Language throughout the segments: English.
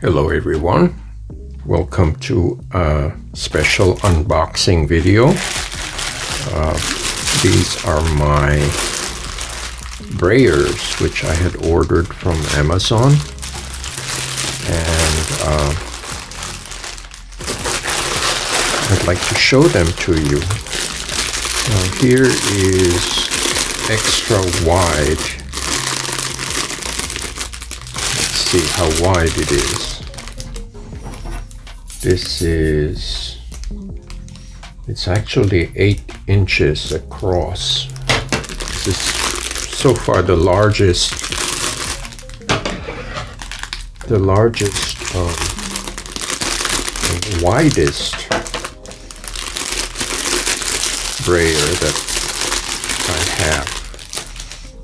Hello everyone, welcome to a special unboxing video. These are my brayers which I had ordered from Amazon, and I'd like to show them to you. Now here is extra wide. Let's see how wide it is. It's actually 8 inches across. This is so far the largest and widest brayer that I have.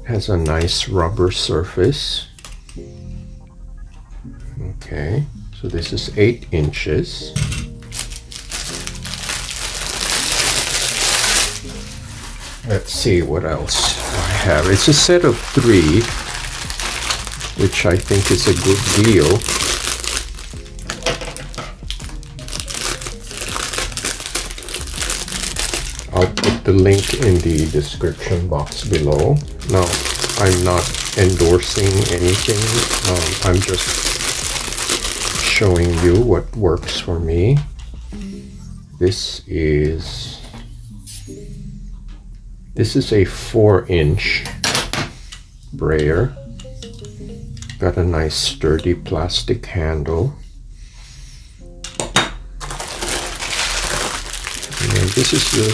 Has a nice rubber surface. Okay, so this is 8 inches. Let's see what else I have. It's a set of 3, which I think is a good deal. I'll put the link in the description box below. Now, I'm not endorsing anything. I'm just showing you what works for me. This is a 4-inch brayer. Got a nice sturdy plastic handle. And this is the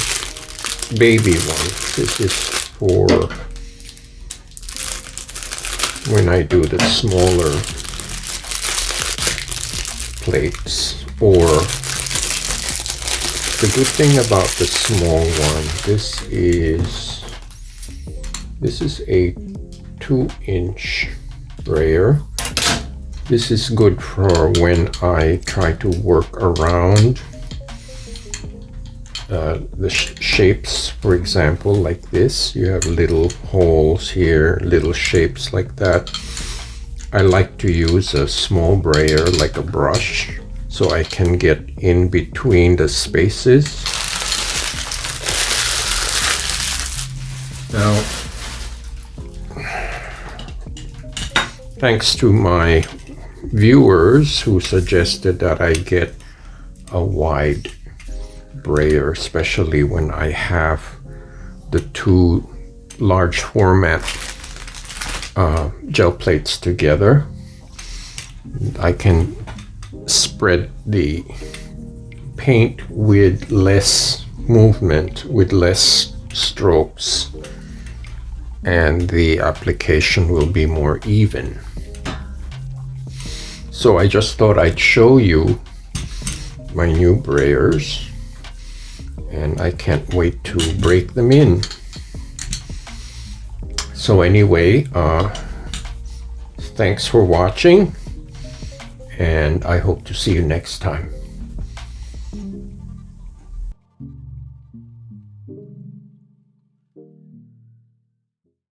baby one. This is for when I do the smaller plates. Or the good thing about the small one, this is a 2-inch brayer. This is good for when I try to work around the shapes. For example, like this, you have little holes here, little shapes like that. I like to use a small brayer like a brush, so I can get in between the spaces. Now, thanks to my viewers who suggested that I get a wide brayer, especially when I have the 2 large format gel plates together, I can spread the paint with less movement, with less strokes, and the application will be more even. So I just thought I'd show you my new brayers, and I can't wait to break them in. So anyway, thanks for watching, and I hope to see you next time.